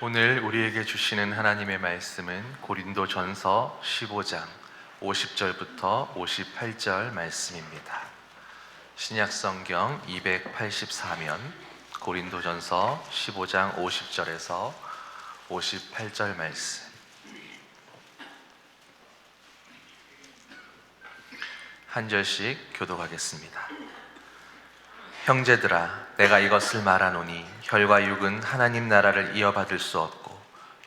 오늘 우리에게 주시는 하나님의 말씀은 고린도전서 15장 50절부터 58절 말씀입니다. 신약성경 284면 고린도전서 15장 50절에서 58절 말씀. 한 절씩 교독하겠습니다. 형제들아, 내가 이것을 말하노니 혈과 육은 하나님 나라를 이어받을 수 없고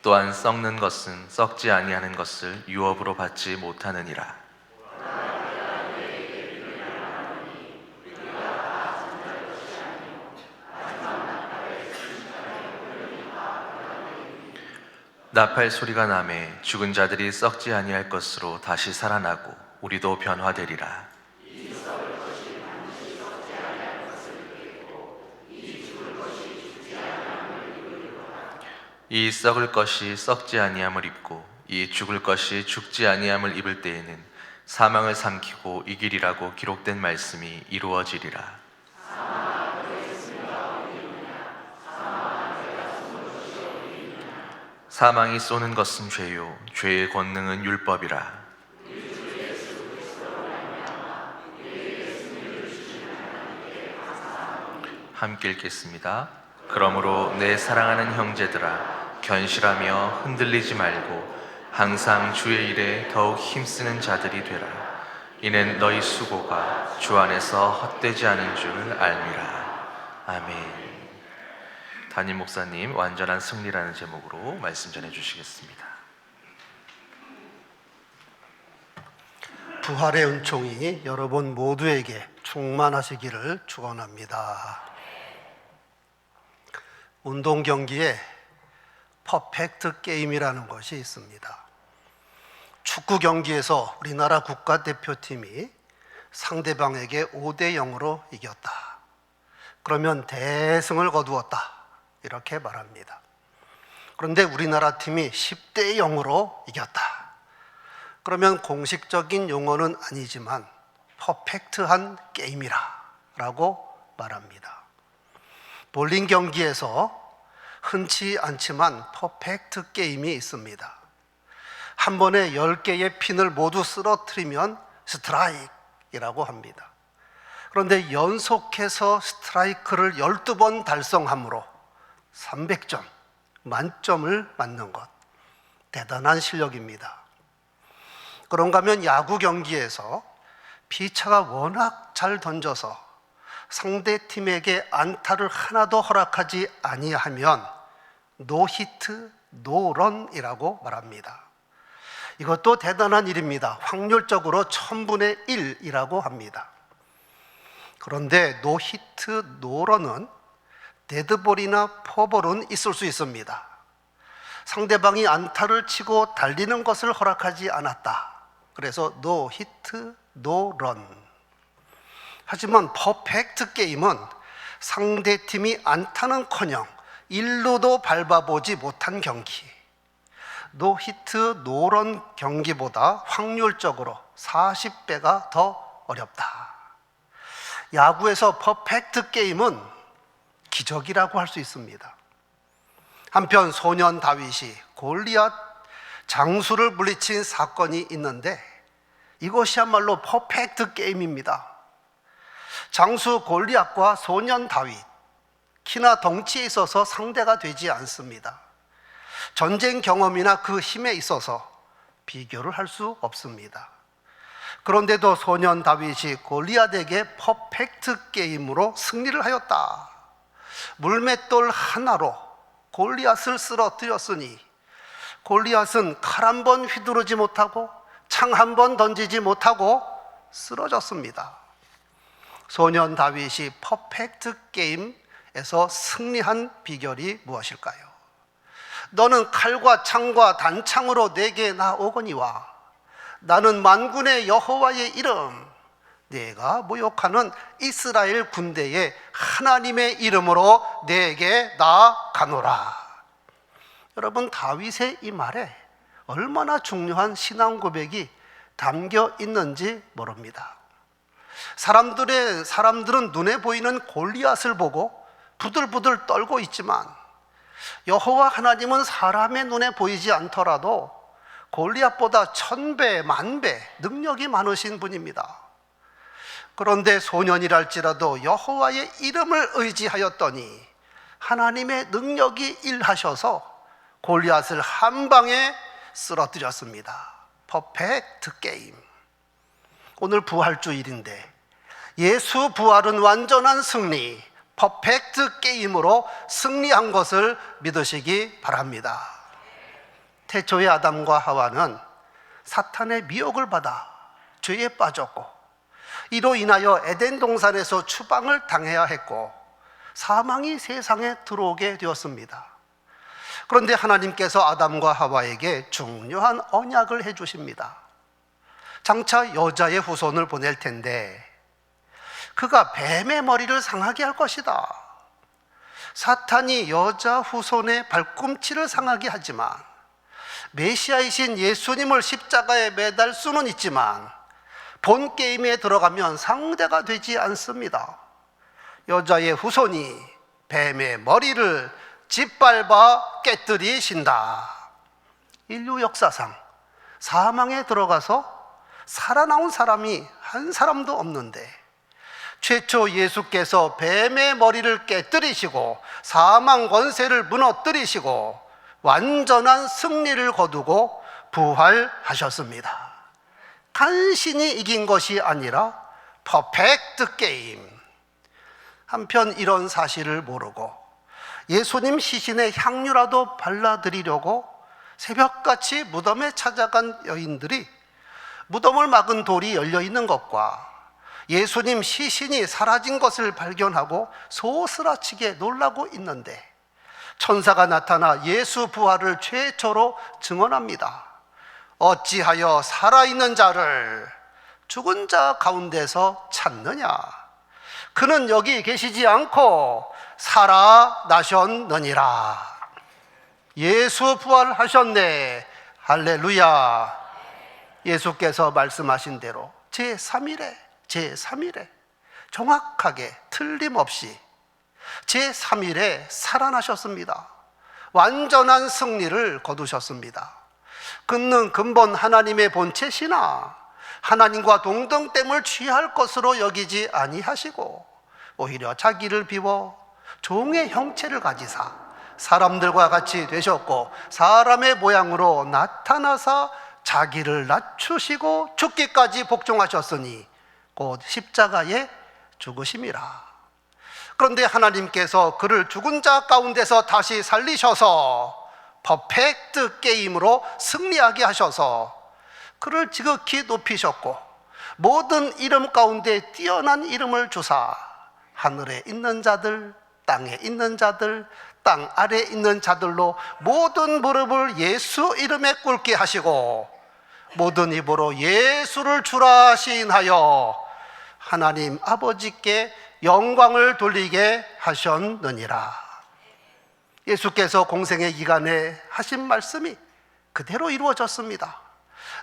또한 썩는 것은 썩지 아니하는 것을 유업으로 받지 못하느니라. 나팔 소리가 나매 죽은 자들이 썩지 아니할 것으로 다시 살아나고 우리도 변화되리라. 이 썩을 것이 썩지 아니함을 입고 이 죽을 것이 죽지 아니함을 입을 때에는 사망을 삼키고 이기리라고 기록된 말씀이 이루어지리라. 사망이 쏘는 것은 죄요 죄의 권능은 율법이라. 함께 읽겠습니다. 그러므로 내 사랑하는 형제들아, 견실하며 흔들리지 말고 항상 주의 일에 더욱 힘쓰는 자들이 되라. 이는 너희 수고가 주 안에서 헛되지 않은 줄 알미라. 아멘. 담임 목사님, 완전한 승리라는 제목으로 말씀 전해 주시겠습니다. 부활의 은총이 여러분 모두에게 충만하시기를 축원합니다. 운동 경기에 퍼펙트 게임이라는 것이 있습니다. 축구 경기에서 우리나라 국가대표팀이 상대방에게 5대 0으로 이겼다. 그러면 대승을 거두었다. 이렇게 말합니다. 그런데 우리나라 팀이 10대 0으로 이겼다. 그러면 공식적인 용어는 아니지만 퍼펙트한 게임이라 라고 말합니다. 볼링 경기에서 흔치 않지만 퍼펙트 게임이 있습니다. 한 번에 10개의 핀을 모두 쓰러뜨리면 스트라이크이라고 합니다. 그런데 연속해서 스트라이크를 12번 달성함으로 300점, 만점을 맞는 것, 대단한 실력입니다. 그런가 하면 야구 경기에서 피처가 워낙 잘 던져서 상대팀에게 안타를 하나도 허락하지 아니하면 노히트, 노런이라고 말합니다. 이것도 대단한 일입니다. 확률적으로 1000분의 1이라고 합니다. 그런데 노히트, 노런은 데드볼이나 포볼은 있을 수 있습니다. 상대방이 안타를 치고 달리는 것을 허락하지 않았다. 그래서 노히트, 노런. 하지만 퍼펙트 게임은 상대팀이 안타는커녕 일루도 밟아보지 못한 경기, 노히트, 노런 경기보다 확률적으로 40배가 더 어렵다. 야구에서 퍼펙트 게임은 기적이라고 할 수 있습니다. 한편 소년 다윗이 골리앗 장수를 물리친 사건이 있는데 이것이야말로 퍼펙트 게임입니다. 장수 골리앗과 소년 다윗, 키나 덩치에 있어서 상대가 되지 않습니다. 전쟁 경험이나 그 힘에 있어서 비교를 할 수 없습니다. 그런데도 소년 다윗이 골리앗에게 퍼펙트 게임으로 승리를 하였다. 물맷돌 하나로 골리앗을 쓰러뜨렸으니 골리앗은 칼 한 번 휘두르지 못하고 창 한 번 던지지 못하고 쓰러졌습니다. 소년 다윗이 퍼펙트 게임에서 승리한 비결이 무엇일까요? 너는 칼과 창과 단창으로 내게 나오거니와 나는 만군의 여호와의 이름, 내가 모욕하는 이스라엘 군대의 하나님의 이름으로 내게 나아가노라. 여러분, 다윗의 이 말에 얼마나 중요한 신앙 고백이 담겨 있는지 모릅니다. 사람들은 눈에 보이는 골리앗을 보고 부들부들 떨고 있지만 여호와 하나님은 사람의 눈에 보이지 않더라도 골리앗보다 1000배, 10,000배 능력이 많으신 분입니다. 그런데 소년이랄지라도 여호와의 이름을 의지하였더니 하나님의 능력이 일하셔서 골리앗을 한 방에 쓰러뜨렸습니다. 퍼펙트 게임. 오늘 부활주일인데 예수 부활은 완전한 승리, 퍼펙트 게임으로 승리한 것을 믿으시기 바랍니다. 태초의 아담과 하와는 사탄의 미혹을 받아 죄에 빠졌고, 이로 인하여 에덴 동산에서 추방을 당해야 했고 사망이 세상에 들어오게 되었습니다. 그런데 하나님께서 아담과 하와에게 중요한 언약을 해주십니다. 장차 여자의 후손을 보낼 텐데 그가 뱀의 머리를 상하게 할 것이다. 사탄이 여자 후손의 발꿈치를 상하게 하지만 메시아이신 예수님을 십자가에 매달 수는 있지만 본 게임에 들어가면 상대가 되지 않습니다. 여자의 후손이 뱀의 머리를 짓밟아 깨뜨리신다. 인류 역사상 사망에 들어가서 살아나온 사람이 한 사람도 없는데 최초 예수께서 뱀의 머리를 깨뜨리시고 사망 권세를 무너뜨리시고 완전한 승리를 거두고 부활하셨습니다. 간신히 이긴 것이 아니라 퍼펙트 게임. 한편 이런 사실을 모르고 예수님 시신에 향유라도 발라드리려고 새벽같이 무덤에 찾아간 여인들이 무덤을 막은 돌이 열려있는 것과 예수님 시신이 사라진 것을 발견하고 소스라치게 놀라고 있는데 천사가 나타나 예수 부활을 최초로 증언합니다. 어찌하여 살아있는 자를 죽은 자 가운데서 찾느냐? 그는 여기 계시지 않고 살아나셨느니라. 예수 부활하셨네. 할렐루야. 예수께서 말씀하신 대로 제3일에 정확하게 틀림없이 제3일에 살아나셨습니다. 완전한 승리를 거두셨습니다. 그는 근본 하나님의 본체시나 하나님과 동등됨을 취할 것으로 여기지 아니하시고 오히려 자기를 비워 종의 형체를 가지사 사람들과 같이 되셨고 사람의 모양으로 나타나사 자기를 낮추시고 죽기까지 복종하셨으니 곧 십자가에 죽으심이라. 그런데 하나님께서 그를 죽은 자 가운데서 다시 살리셔서 퍼펙트 게임으로 승리하게 하셔서 그를 지극히 높이셨고 모든 이름 가운데 뛰어난 이름을 주사 하늘에 있는 자들, 땅에 있는 자들, 땅 아래에 있는 자들로 모든 무릎을 예수 이름에 꿇게 하시고 모든 입으로 예수를 주라 시인하여 하나님 아버지께 영광을 돌리게 하셨느니라. 예수께서 공생의 기간에 하신 말씀이 그대로 이루어졌습니다.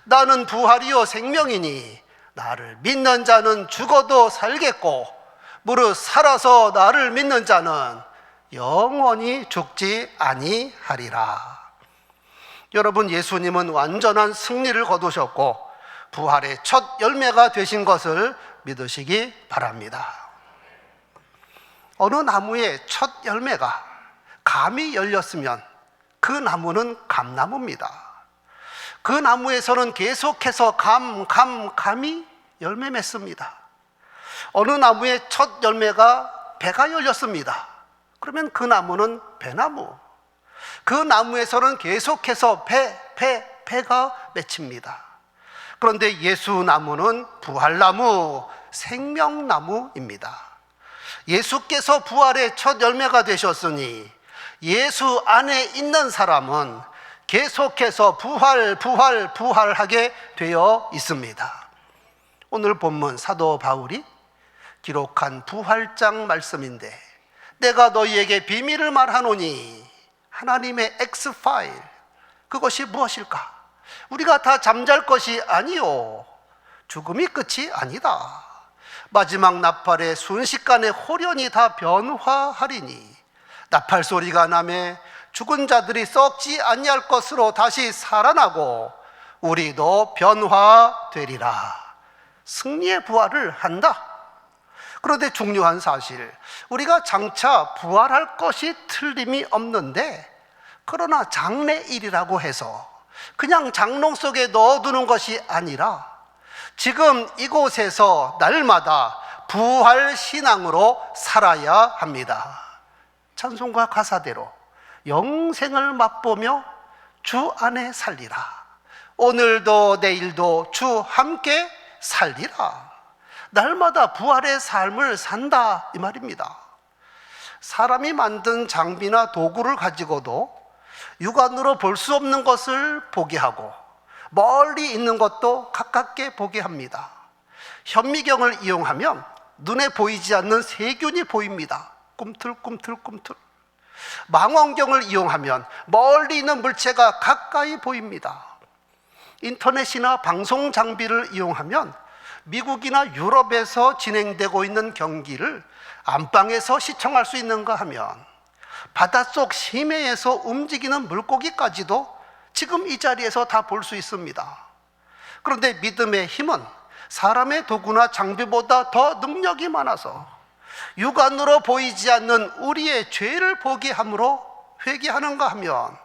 나는 부활이요 생명이니 나를 믿는 자는 죽어도 살겠고 무릇 살아서 나를 믿는 자는 영원히 죽지 아니하리라. 여러분, 예수님은 완전한 승리를 거두셨고 부활의 첫 열매가 되신 것을 믿으시기 바랍니다. 어느 나무의 첫 열매가 감이 열렸으면 그 나무는 감나무입니다. 그 나무에서는 계속해서 감이 열매 맺습니다. 어느 나무의 첫 열매가 배가 열렸습니다. 그러면 그 나무는 배나무. 그 나무에서는 계속해서 배가 맺힙니다. 그런데 예수 나무는 부활나무, 생명나무입니다. 예수께서 부활의 첫 열매가 되셨으니 예수 안에 있는 사람은 계속해서 부활하게 되어 있습니다. 오늘 본문 사도 바울이 기록한 부활장 말씀인데 내가 너희에게 비밀을 말하노니 하나님의 X파일, 그것이 무엇일까? 우리가 다 잠잘 것이 아니요 죽음이 끝이 아니다. 마지막 나팔에 순식간에 홀연히 다 변화하리니 나팔 소리가 나매 죽은 자들이 썩지 아니할 것으로 다시 살아나고 우리도 변화되리라. 승리의 부활을 한다. 그런데 중요한 사실, 우리가 장차 부활할 것이 틀림이 없는데, 그러나 장래일이라고 해서 그냥 장롱 속에 넣어두는 것이 아니라 지금 이곳에서 날마다 부활신앙으로 살아야 합니다. 찬송가 가사대로 영생을 맛보며 주 안에 살리라. 오늘도 내일도 주 함께 살리라. 날마다 부활의 삶을 산다, 이 말입니다. 사람이 만든 장비나 도구를 가지고도 육안으로 볼 수 없는 것을 보게 하고 멀리 있는 것도 가깝게 보게 합니다. 현미경을 이용하면 눈에 보이지 않는 세균이 보입니다. 꿈틀꿈틀꿈틀. 망원경을 이용하면 멀리 있는 물체가 가까이 보입니다. 인터넷이나 방송 장비를 이용하면 미국이나 유럽에서 진행되고 있는 경기를 안방에서 시청할 수 있는가 하면 바닷속 심해에서 움직이는 물고기까지도 지금 이 자리에서 다 볼 수 있습니다. 그런데 믿음의 힘은 사람의 도구나 장비보다 더 능력이 많아서 육안으로 보이지 않는 우리의 죄를 보게 함으로 회개하는가 하면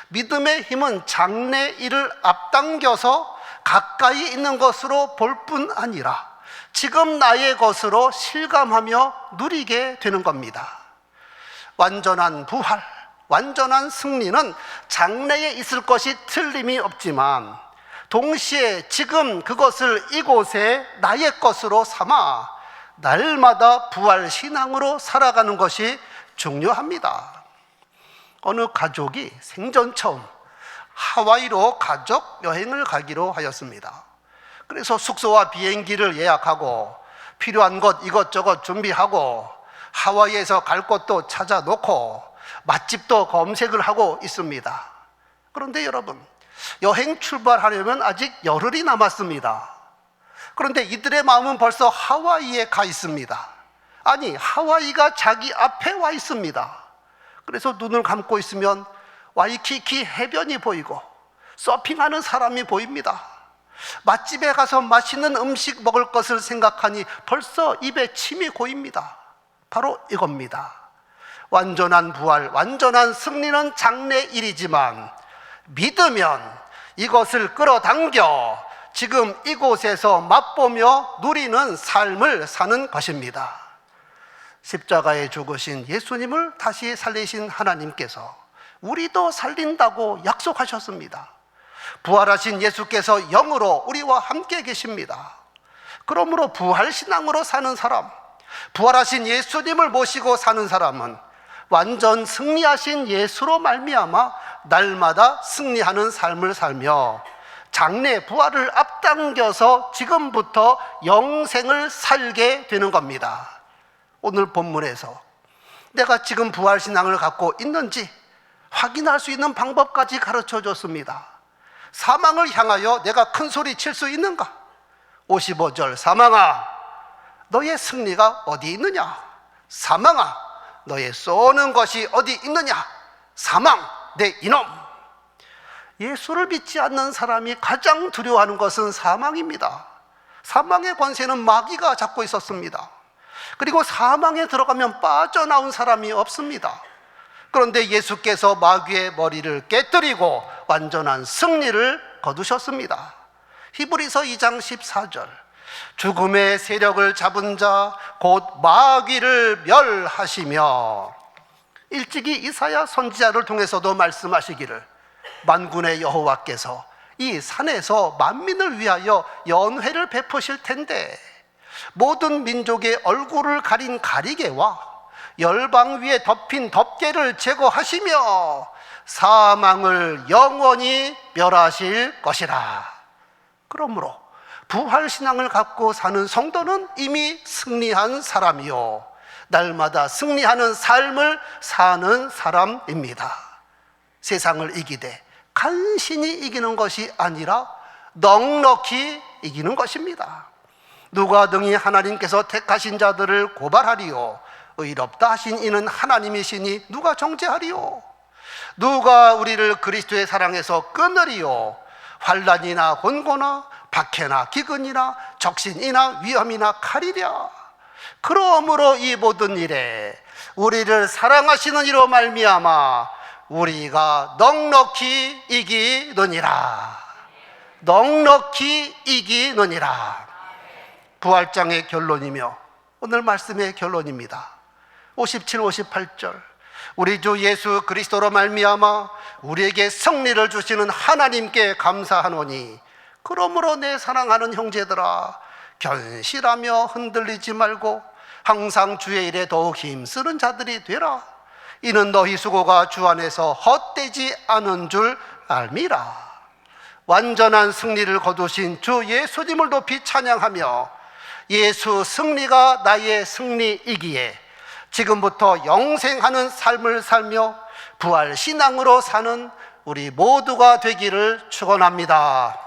믿음의 힘은 장래일을 앞당겨서 가까이 있는 것으로 볼 뿐 아니라 지금 나의 것으로 실감하며 누리게 되는 겁니다. 완전한 부활, 완전한 승리는 장래에 있을 것이 틀림이 없지만 동시에 지금 그것을 이곳에 나의 것으로 삼아 날마다 부활 신앙으로 살아가는 것이 중요합니다. 어느 가족이 생전 처음 하와이로 가족 여행을 가기로 하였습니다. 그래서 숙소와 비행기를 예약하고 필요한 것 이것저것 준비하고 하와이에서 갈 곳도 찾아놓고 맛집도 검색을 하고 있습니다. 그런데 여러분, 여행 출발하려면 아직 열흘이 남았습니다. 그런데 이들의 마음은 벌써 하와이에 가 있습니다. 아니, 하와이가 자기 앞에 와 있습니다. 그래서 눈을 감고 있으면 와이키키 해변이 보이고 서핑하는 사람이 보입니다. 맛집에 가서 맛있는 음식 먹을 것을 생각하니 벌써 입에 침이 고입니다. 바로 이겁니다. 완전한 부활, 완전한 승리는 장래일이지만 믿으면 이것을 끌어당겨 지금 이곳에서 맛보며 누리는 삶을 사는 것입니다. 십자가에 죽으신 예수님을 다시 살리신 하나님께서 우리도 살린다고 약속하셨습니다. 부활하신 예수께서 영으로 우리와 함께 계십니다. 그러므로 부활신앙으로 사는 사람, 부활하신 예수님을 모시고 사는 사람은 완전 승리하신 예수로 말미암아 날마다 승리하는 삶을 살며 장래 부활을 앞당겨서 지금부터 영생을 살게 되는 겁니다. 오늘 본문에서 내가 지금 부활신앙을 갖고 있는지 확인할 수 있는 방법까지 가르쳐 줬습니다. 사망을 향하여 내가 큰 소리 칠 수 있는가? 55절, 사망아 너의 승리가 어디 있느냐? 사망아 너의 쏘는 것이 어디 있느냐? 사망 내 이놈. 예수를 믿지 않는 사람이 가장 두려워하는 것은 사망입니다. 사망의 권세는 마귀가 잡고 있었습니다. 그리고 사망에 들어가면 빠져나온 사람이 없습니다. 그런데 예수께서 마귀의 머리를 깨뜨리고 완전한 승리를 거두셨습니다. 히브리서 2장 14절, 죽음의 세력을 잡은 자 곧 마귀를 멸하시며, 일찍이 이사야 선지자를 통해서도 말씀하시기를 만군의 여호와께서 이 산에서 만민을 위하여 연회를 베푸실 텐데 모든 민족의 얼굴을 가린 가리개와 열방 위에 덮인 덮개를 제거하시며 사망을 영원히 멸하실 것이라. 그러므로 부활신앙을 갖고 사는 성도는 이미 승리한 사람이요 날마다 승리하는 삶을 사는 사람입니다. 세상을 이기되 간신히 이기는 것이 아니라 넉넉히 이기는 것입니다. 누가 능히 하나님께서 택하신 자들을 고발하리요? 의롭다 하신 이는 하나님이시니 누가 정죄하리요? 누가 우리를 그리스도의 사랑에서 끊으리요? 환난이나 곤고나 박해나 기근이나 적신이나 위험이나 칼이랴. 그러므로 이 모든 일에 우리를 사랑하시는 이로 말미암아 우리가 넉넉히 이기느니라. 넉넉히 이기느니라. 부활장의 결론이며 오늘 말씀의 결론입니다. 57, 58절. 우리 주 예수 그리스도로 말미암아 우리에게 승리를 주시는 하나님께 감사하노니 그러므로 내 사랑하는 형제들아, 견실하며 흔들리지 말고 항상 주의 일에 더욱 힘쓰는 자들이 되라. 이는 너희 수고가 주 안에서 헛되지 않은 줄 알미라. 완전한 승리를 거두신 주 예수님을 높이 찬양하며 예수 승리가 나의 승리이기에 지금부터 영생하는 삶을 살며 부활 신앙으로 사는 우리 모두가 되기를 축원합니다.